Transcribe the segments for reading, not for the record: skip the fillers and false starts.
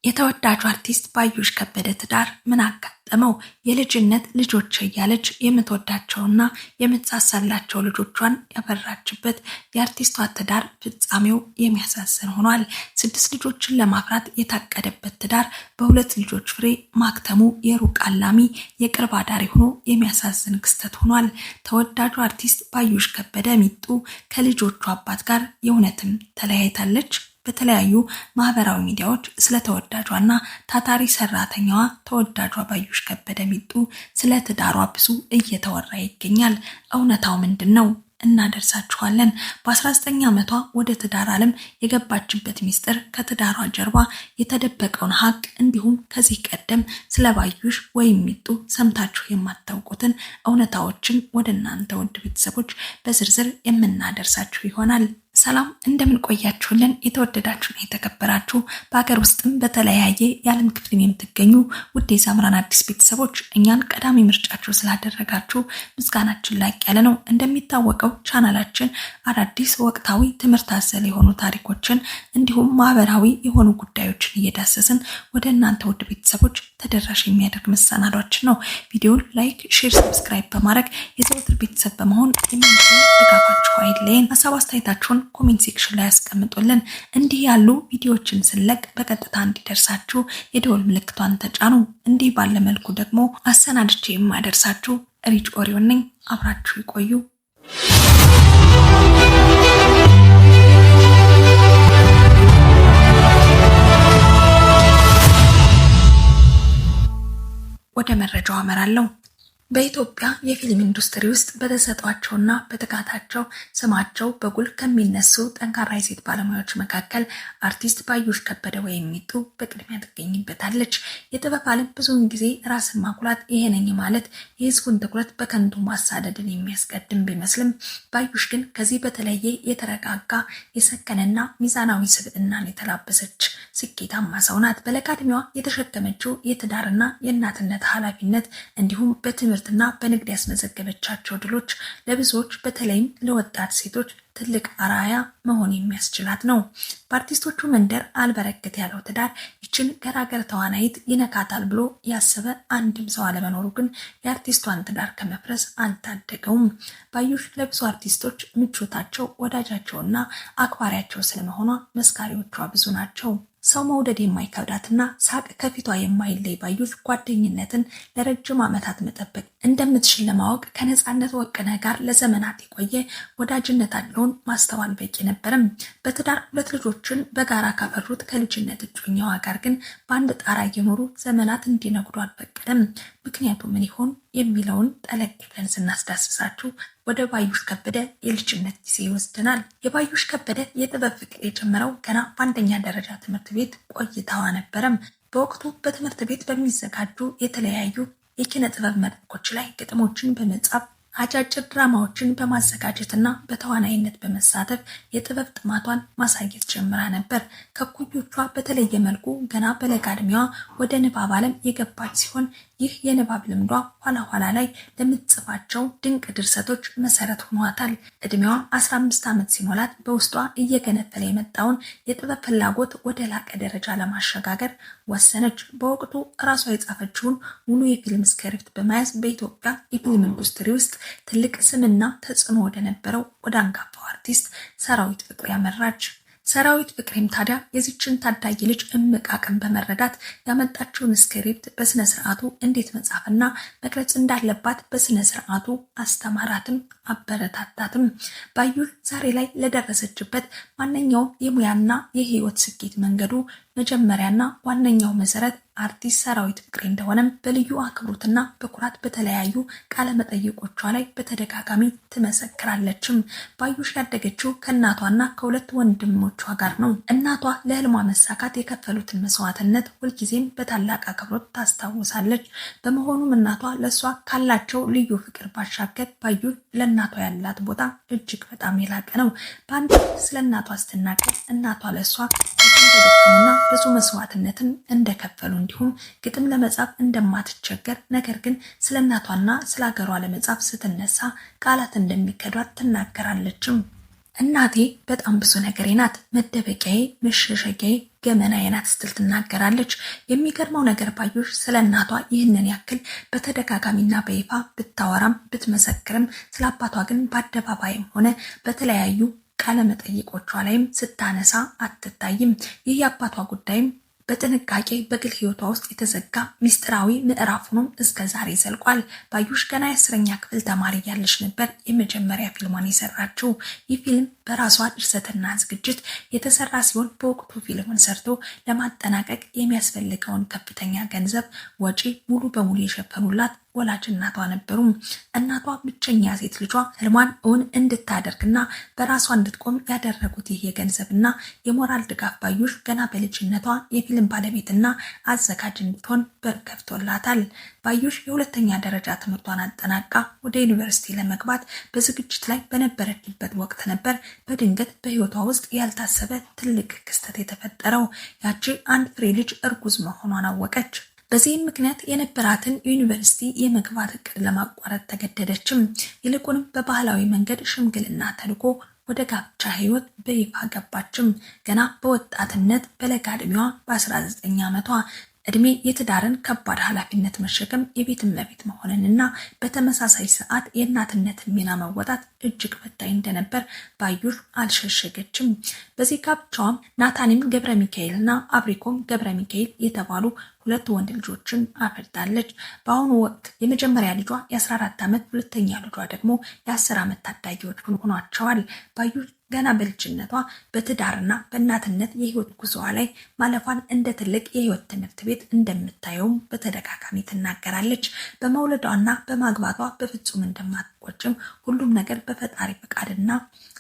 የተወዳጁ አርቲስት ባዩሽ ከበደ ትዳር ምን አጋጠመው? የልጅነት ልጆች እያለች የምትወዳቸውና የምትሳሳላቸው ልጆቿን ያፈራችበት የአርቲስቷ ትዳር ፍጻሜው የሚያሳዝን ሆኗል። 6 ልጆችን ለማፍራት የታቀደበት ትዳር በ2 ልጆች ፍሬ ማክተሙ የሩቅ አላሚ የቅርብ አዳሪ ሆኖ የሚያሳዝን ክስተት ሆኗል። ተወዳጁ አርቲስት ባዩሽ ከበደ ሚጡ ከልጆቹ አባት ጋር የእውነትም ተለያይታለች። በተለያዩ ማህበራዊ ሚዲያዎች ስለ ተወዳጇና ታታሪ ሰራተኛዋ ተወዳጇ ባዩሽ ከበደ ሚጡ ስለ ትዳሯ ብዙ እየተወራ ይገኛል። እውነታው ምንድነው? እናደርሳችኋለን። በ19 ዓመቷ ወደ ትዳር ዓለም የገባችበት ሚስጥር፣ ከትዳሯ ጀርባ የተደበቀውን ሀቅ እንዲሁም ከዚህ ቀደም ስለ ባዩሽ ወይም ሚጡ ሰምታችሁ የማታውቁትን እውነታዎችን ወደ እናንተ ውድ ቤተሰቦች በዝርዝር የምናደርሳችሁ ይሆናል። ሰላም እንደምን ቆያችሁልን? የተወደዳችሁና የተከበራችሁ በሀገር ውስጥም በተለያየ የዓለም ክፍል የምትገኙ ውድ የሳምራን አዲስ ቤተሰቦች እኛን ቀዳሚ ምርጫችሁ ስላደረጋችሁ ምስጋናችን ላቅ ያለ ነው። እንደሚታወቀው ቻናላችን አዳዲስ ወቅታዊ ትምህርት አዘል የሆኑ ታሪኮችን እንዲሁም ማህበራዊ የሆኑ ጉዳዮችን እየዳሰስን ወደ እናንተ ውድ ቤተሰቦች ተደራሽ የሚያደርግ መሰናዷችን ነው። ቪዲዮን ላይክ፣ ሼር፣ ሰብስክራይብ በማድረግ የዘወትር ቤተሰብ በመሆን የሚገኝ ድጋፋችሁ አይለየን። ሀሳብ አስተያየታችሁን ኮሜንት ሴክሽን ላይ ያስቀምጡልን። እንዲህ ያሉ ቪዲዮዎችን ስለቅ በቀጥታ እንዲደርሳችሁ የደወል ምልክቷን ተጫኑ። እንዲህ ባለ መልኩ ደግሞ አሰናድቼ የማደርሳችሁ ሪች ኦሪዮን ነኝ። አብራችሁ ይቆዩ። ወደ መረጃው አመራለሁ። በኢትዮጵያ የፊልም ኢንዱስትሪ ውስጥ በተሰጧቸውና በትጋታቸው ስማቸው በጉል ከሚነሱ ጠንካራ የሴት ባለሙያዎች መካከል አርቲስት ባዩሽ ከበደ ወይም ሚጡ በቅድሚያ ትገኝበታለች። የጥበብ ዓለም ብዙውን ጊዜ ራስን ማኩላት፣ ይሄ ነኝ ማለት የህዝቡን ትኩረት በከንቱ ማሳደድን የሚያስቀድም ቢመስልም ባዩሽ ግን ከዚህ በተለየ የተረጋጋ የሰከነና ሚዛናዊ ስብዕናን የተላበሰች ስኬታማ ሰው ናት። በለጋ ዕድሜዋ የተሸከመችው የትዳርና የእናትነት ኃላፊነት እንዲሁም በትምህርትና በንግድ ያስመዘገበቻቸው ድሎች ለብዙዎች በተለይም ለወጣት ሴቶች ትልቅ አርአያ መሆን የሚያስችላት ነው። በአርቲስቶቹ መንደር አልበረከት ያለው ትዳር ይችን ገራገር ተዋናይት ይነካታል ብሎ ያሰበ አንድም ሰው አለመኖሩ ግን የአርቲስቷን ትዳር ከመፍረስ አልታደገውም። ባዩሽ ለብዙ አርቲስቶች ምቾታቸው፣ ወዳጃቸውና አክባሪያቸው ስለመሆኗ መስካሪዎቿ ብዙ ናቸው። ሰው መውደድ የማይከብዳትና ሳቅ ከፊቷ የማይለይ ባዩሽ ጓደኝነትን ለረጅም ዓመታት መጠበቅ እንደምትችል ለማወቅ ከነጻነት ወርቅነህ ጋር ለዘመናት የቆየ ወዳጅነታቸውን ማስተዋል በቂ ነበርም። በትዳር 2 ልጆችን በጋራ ካፈሩት ከልጅነት እጮኛዋ ጋር ግን በአንድ ጣራ እየኖሩ ዘመናት እንዲነጉዱ አልፈቀደም። ምክንያቱ ምን ይሆን የሚለውን ጠለቅ ብለን ስናስዳስሳችሁ ወደ ባዩሽ ከበደ የልጅነት ጊዜ ይወስደናል። የባዩሽ ከበደ የጥበብ ፍቅር የጀመረው ገና በአንደኛ ደረጃ ትምህርት ቤት ቆይታዋ ነበረም። በወቅቱ በትምህርት ቤት በሚዘጋጁ የተለያዩ የኪነ ጥበብ መድረኮች ላይ ግጥሞችን በመጻፍ አጫጭር ድራማዎችን በማዘጋጀትና በተዋናይነት በመሳተፍ የጥበብ ጥማቷን ማሳየት ጀምራ ነበር። ከኩዮቿ በተለየ መልኩ ገና በለጋ ዕድሜዋ ወደ ንባብ ዓለም የገባች ሲሆን ይህ የንባብ ልምዷ ኋላ ላይ ለምትጽፋቸው ድንቅ ድርሰቶች መሰረት ሆኗታል። ዕድሜዋ 15 ዓመት ሲሞላት በውስጧ እየገነፈለ የመጣውን የጥበብ ፍላጎት ወደ ላቀ ደረጃ ለማሸጋገር ወሰነች። በወቅቱ ራሷ የጻፈችውን ሙሉ የፊልም ስክሪፕት በመያዝ በኢትዮጵያ የፊልም ኢንዱስትሪ ውስጥ ትልቅ ስምና ተጽዕኖ ወደ ነበረው ወደ አንጋፋው አርቲስት ሰራዊት ፍቅሬ ያመራች። ሰራዊት ፍቅሬም ታዲያ የዚችን ታዳጊ ልጅ እምቅ አቅም በመረዳት ያመጣችውን ስክሪፕት በስነ ስርዓቱ እንዴት መጻፍና መቅረጽ እንዳለባት በስነ ስርዓቱ አስተማራትም አበረታታትም። ባዩሽ ዛሬ ላይ ለደረሰችበት ማንኛውም የሙያና የህይወት ስኬት መንገዱ መጀመሪያና ዋነኛው መሰረት አርቲስት ሰራዊት ፍቅሬ እንደሆነም በልዩ አክብሮትና በኩራት በተለያዩ ቃለ መጠይቆቿ ላይ በተደጋጋሚ ትመሰክራለችም። ባዩሽ ያደገችው ከእናቷና ከ2 ወንድሞቿ ጋር ነው። እናቷ ለህልሟ መሳካት የከፈሉትን መስዋዕትነት ሁልጊዜም በታላቅ አክብሮት ታስታውሳለች። በመሆኑም እናቷ ለእሷ ካላቸው ልዩ ፍቅር ባሻገር ባዩሽ ለእናቷ ያላት ቦታ እጅግ በጣም የላቀ ነው። በአንድ ስለ እናቷ ስትናገር እናቷ ለእሷ እንደደከሙና ብዙ መስዋዕትነትን እንደከፈሉ እንዲሁም ግጥም ለመጻፍ እንደማትቸገር ነገር ግን ስለ እናቷና ስለ ሀገሯ ለመጻፍ ስትነሳ ቃላት እንደሚከዷት ትናገራለችም። እናቴ በጣም ብዙ ነገሬ ናት፣ መደበቂያዬ፣ መሸሸጊያዬ፣ ገመናዬ ናት ስትል ትናገራለች። የሚገርመው ነገር ባዩሽ ስለ እናቷ ይህንን ያክል በተደጋጋሚና በይፋ ብታወራም ብትመሰክርም ስለ አባቷ ግን በአደባባይም ሆነ በተለያዩ ቃለመጠይቆቿ ላይም ስታነሳ አትታይም። ይህ የአባቷ ጉዳይም በጥንቃቄ በግል ህይወቷ ውስጥ የተዘጋ ሚስጥራዊ ምዕራፍ ሆኖ እስከ ዛሬ ዘልቋል። ባዩሽ ገና የ10ኛ ክፍል ተማሪ ያለች ነበር የመጀመሪያ ፊልሟን የሰራችው። ይህ ፊልም በራሷ ድርሰትና ዝግጅት የተሰራ ሲሆን በወቅቱ ፊልሙን ሰርቶ ለማጠናቀቅ የሚያስፈልገውን ከፍተኛ ገንዘብ ወጪ ሙሉ በሙሉ የሸፈኑላት ወላጅ እናቷ ነበሩ። እናቷ ብቸኛ ሴት ልጇ ህልሟን እውን እንድታደርግና በራሷ እንድትቆም ያደረጉት ይህ የገንዘብና የሞራል ድጋፍ ባዩሽ ገና በልጅነቷ የፊልም ባለቤትና አዘጋጅ እንድትሆን በር ከፍቶላታል። ባዩሽ የሁለተኛ ደረጃ ትምህርቷን አጠናቃ ወደ ዩኒቨርሲቲ ለመግባት በዝግጅት ላይ በነበረችበት ወቅት ነበር በድንገት በህይወቷ ውስጥ ያልታሰበ ትልቅ ክስተት የተፈጠረው። ያቺ አንድ ፍሬ ልጅ እርጉዝ መሆኗን አወቀች። በዚህም ምክንያት የነበራትን ዩኒቨርሲቲ የመግባት እቅድ ለማቋረጥ ተገደደችም። ይልቁንም በባህላዊ መንገድ ሽምግልና ተልኮ ወደ ጋብቻ ህይወት በይፋ ገባችም። ገና በወጣትነት በለጋ ዕድሜዋ በ19 ዓመቷ እድሜ የትዳርን ከባድ ኃላፊነት መሸከም፣ የቤት እመቤት መሆንንና በተመሳሳይ ሰዓት የእናትነትን ሚና መወጣት እጅግ ፈታኝ እንደነበር ባዩሽ አልሸሸገችም። በዚህ ጋብቻዋም ናታኒም ገብረ ሚካኤልና አብሪኮም ገብረ ሚካኤል የተባሉ ሁለት ወንድ ልጆችን አፍርታለች። በአሁኑ ወቅት የመጀመሪያ ልጇ የ14 ዓመት፣ ሁለተኛ ልጇ ደግሞ የ10 ዓመት ታዳጊዎች ሆኗቸዋል። ባዩሽ ገና በልጅነቷ በትዳርና በእናትነት የህይወት ጉዞዋ ላይ ማለፏን እንደ ትልቅ የህይወት ትምህርት ቤት እንደምታየውም በተደጋጋሚ ትናገራለች። በመውለዷና በማግባቷ በፍጹም እንደማትቆጭም ሁሉም ነገር በፈጣሪ ፈቃድና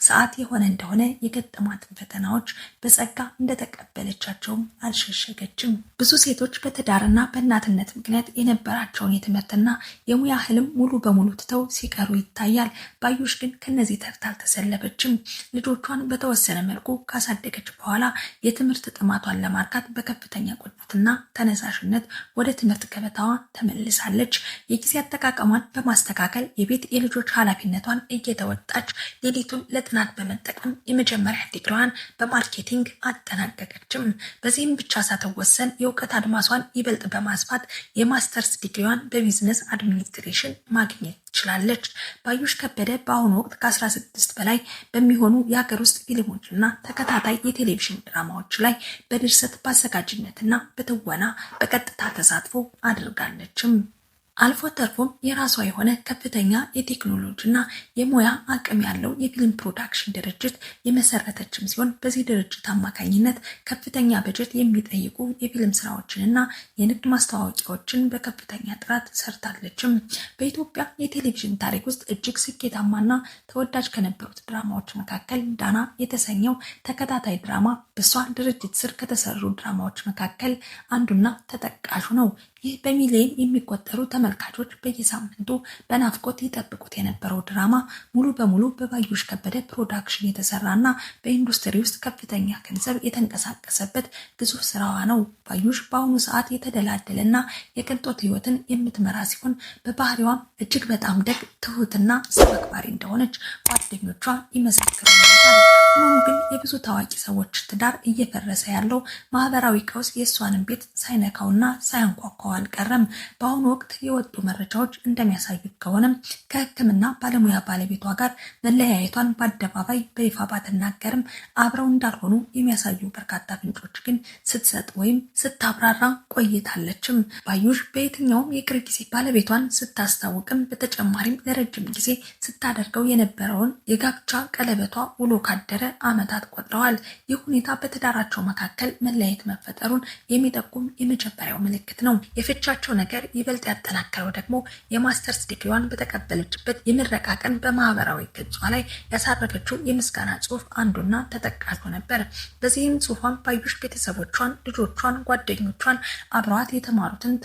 ሰዓት የሆነ እንደሆነ የገጠሟትን ፈተናዎች በጸጋ እንደተቀበለቻቸውም አልሸሸገችም። ብዙ ሴቶች በትዳርና በእናትነት ምክንያት የነበራቸውን የትምህርትና የሙያ ህልም ሙሉ በሙሉ ትተው ሲቀሩ ይታያል። ባዩሽ ግን ከነዚህ ተርታ አልተሰለፈችም። ልጆቿን በተወሰነ መልኩ ካሳደገች በኋላ የትምህርት ጥማቷን ለማርካት በከፍተኛ ቁጭትና ተነሳሽነት ወደ ትምህርት ገበታዋ ተመልሳለች። የጊዜ አጠቃቀሟን በማስተካከል የቤት የልጆች ኃላፊነቷን እየተወጣች ሌሊቱን ለጥናት በመጠቀም የመጀመሪያ ዲግሪዋን በማርኬቲንግ አጠናቀቀችም። በዚህም ብቻ ሳትወሰን የእውቀት አድማሷን ይበልጥ በማስፋት የማስተርስ ዲግሪዋን በቢዝነስ አድሚኒስትሬሽን ማግኘት ትችላለች። ባዩሽ ከበደ በአሁኑ ወቅት ከ16 በላይ በሚሆኑ የሀገር ውስጥ ፊልሞችና ተከታታይ የቴሌቪዥን ድራማዎች ላይ በድርሰት በአዘጋጅነትና በትወና በቀጥታ ተሳትፎ አድርጋለችም። አልፎ ተርፎም የራሷ የሆነ ከፍተኛ የቴክኖሎጂና የሙያ አቅም ያለው የፊልም ፕሮዳክሽን ድርጅት የመሰረተችም ሲሆን በዚህ ድርጅት አማካኝነት ከፍተኛ በጀት የሚጠይቁ የፊልም ስራዎችንና የንግድ ማስታወቂያዎችን በከፍተኛ ጥራት ሰርታለችም። በኢትዮጵያ የቴሌቪዥን ታሪክ ውስጥ እጅግ ስኬታማና ተወዳጅ ከነበሩት ድራማዎች መካከል ዳና የተሰኘው ተከታታይ ድራማ በሷ ድርጅት ስር ከተሰሩ ድራማዎች መካከል አንዱና ተጠቃሹ ነው። ይህ በሚሊዮን የሚቆጠሩ ተመልካቾች በየሳምንቱ በናፍቆት ይጠብቁት የነበረው ድራማ ሙሉ በሙሉ በባዩሽ ከበደ ፕሮዳክሽን የተሰራና በኢንዱስትሪ ውስጥ ከፍተኛ ገንዘብ የተንቀሳቀሰበት ግዙፍ ስራዋ ነው። ባዩሽ በአሁኑ ሰዓት የተደላደለና የቅንጦት ህይወትን የምትመራ ሲሆን በባህሪዋም እጅግ በጣም ደግ፣ ትሁትና ሰው አክባሪ እንደሆነች ጓደኞቿ ይመሰክሩላታል። ሆኖም ግን የብዙ ታዋቂ ሰዎች ትዳር እየፈረሰ ያለው ማህበራዊ ቀውስ የእሷንም ቤት ሳይነካውና ሳያንኳኳው አልቀረም። በአሁኑ ወቅት የወጡ መረጃዎች እንደሚያሳዩት ከሆነም ከሕክምና ባለሙያ ባለቤቷ ጋር መለያየቷን በአደባባይ በይፋ ባትናገርም አብረው እንዳልሆኑ የሚያሳዩ በርካታ ፍንጮች ግን ስትሰጥ ወይም ስታብራራ ቆይታለችም። ባዩሽ በየትኛውም የቅርብ ጊዜ ባለቤቷን ስታስታውቅም በተጨማሪም ለረጅም ጊዜ ስታደርገው የነበረውን የጋብቻ ቀለበቷ ውሎ ካደረ ዓመታት ቆጥረዋል። ይህ ሁኔታ በትዳራቸው መካከል መለያየት መፈጠሩን የሚጠቁም የመጀመሪያው ምልክት ነው። የፍቻቸው ነገር ይበልጥ ያጠናከረው ደግሞ የማስተርስ ዲግሪዋን በተቀበለችበት የምረቃ ቀን በማህበራዊ ገጿ ላይ ያሳረፈችው የምስጋና ጽሑፍ አንዱና ተጠቃሹ ነበር። በዚህም ጽሑፏን ባዩሽ ቤተሰቦቿን፣ ልጆቿን፣ ጓደኞቿን፣ አብረዋት የተማሩትን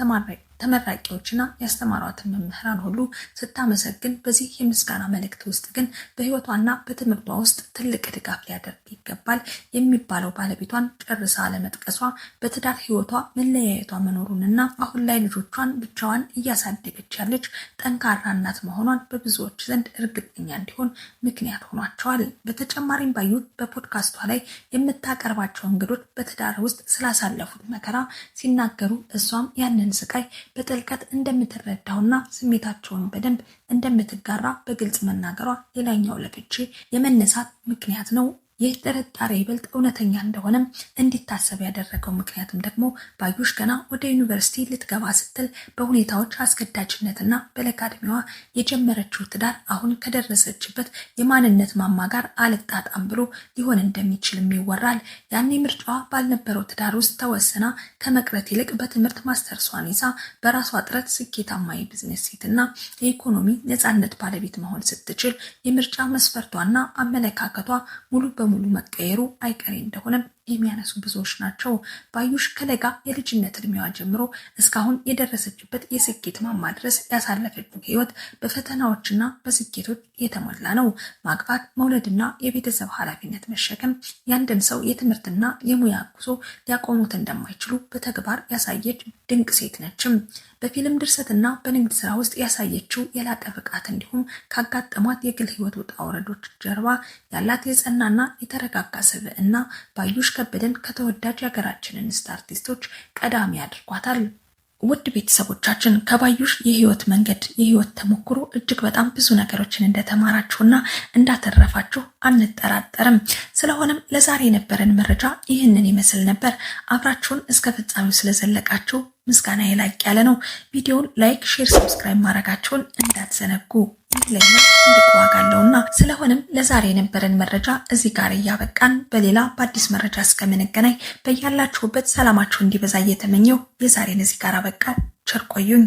ተመራቂዎችና ያስተማሯትን መምህራን ሁሉ ስታመሰግን በዚህ የምስጋና መልእክት ውስጥ ግን በህይወቷና በትምህርቷ ውስጥ ትልቅ ድጋፍ ሊያደርግ ይገባል የሚባለው ባለቤቷን ጨርሳ ለመጥቀሷ በትዳር ህይወቷ መለያየቷ መኖሩንና አሁን ላይ ልጆቿን ብቻዋን እያሳደገች ያለች ጠንካራ እናት መሆኗን በብዙዎች ዘንድ እርግጠኛ እንዲሆን ምክንያት ሆኗቸዋል። በተጨማሪም ባዩሽ በፖድካስቷ ላይ የምታቀርባቸው እንግዶች በትዳር ውስጥ ስላሳለፉት መከራ ሲናገሩ እሷም ያንን ስቃይ በጥልቀት እንደምትረዳውና ስሜታቸውን በደንብ እንደምትጋራ በግልጽ መናገሯ ሌላኛው ለፍቺ የመነሳት ምክንያት ነው። ይህ ጥርጣሬ ይበልጥ እውነተኛ እንደሆነም እንዲታሰብ ያደረገው ምክንያትም ደግሞ ባዩሽ ገና ወደ ዩኒቨርሲቲ ልትገባ ስትል በሁኔታዎች አስገዳጅነትና በለጋ ዕድሜዋ የጀመረችው ትዳር አሁን ከደረሰችበት የማንነት ማማ ጋር አልጣጣም ብሎ ሊሆን እንደሚችልም ይወራል። ያኔ ምርጫዋ ባልነበረው ትዳር ውስጥ ተወስና ከመቅረት ይልቅ በትምህርት ማስተርሷን ይዛ በራሷ ጥረት ስኬታማ የቢዝነስ ሴትና የኢኮኖሚ ነፃነት ባለቤት መሆን ስትችል የምርጫ መስፈርቷና አመለካከቷ ሙሉ ሙሉ መቀየሩ አይቀሬ እንደሆነ የሚያነሱ ብዙዎች ናቸው። ባዩሽ ከለጋ የልጅነት እድሜዋ ጀምሮ እስካሁን የደረሰችበት የስኬት ማማ ድረስ ያሳለፈችው ህይወት በፈተናዎችና በስኬቶች የተሞላ ነው። ማግባት፣ መውለድና የቤተሰብ ኃላፊነት መሸከም የአንድን ሰው የትምህርትና የሙያ ጉዞ ሊያቆሙት እንደማይችሉ በተግባር ያሳየች ድንቅ ሴት ነችም። በፊልም ድርሰትና በንግድ ስራ ውስጥ ያሳየችው የላቀ ብቃት እንዲሁም ካጋጠሟት የግል ህይወት ውጣ ውረዶች ጀርባ ያላት የጸናና የተረጋጋ ስብዕና ባዩሽ ከበደን ከተወዳጅ የሀገራችን እንስት አርቲስቶች ቀዳሚ አድርጓታል። ውድ ቤተሰቦቻችን ከባዩሽ የህይወት መንገድ የህይወት ተሞክሮ እጅግ በጣም ብዙ ነገሮችን እንደተማራችሁና እንዳተረፋችሁ አንጠራጠርም። ስለሆነም ለዛሬ የነበረን መረጃ ይህንን ይመስል ነበር። አብራችሁን እስከ ፍጻሜው ስለዘለቃችሁ ምስጋና ላቅ ያለ ነው። ቪዲዮውን ላይክ፣ ሼር፣ ሰብስክራይብ ማድረጋችሁን እንዳትዘነጉ። ይለኛ ትልቅ ዋጋ አለውና። ስለሆነም ለዛሬ የነበረን መረጃ እዚህ ጋር እያበቃን በሌላ በአዲስ መረጃ እስከምንገናኝ በያላችሁበት ሰላማችሁ እንዲበዛ እየተመኘው የዛሬን እዚህ ጋር አበቃ። ቸር ቆዩኝ።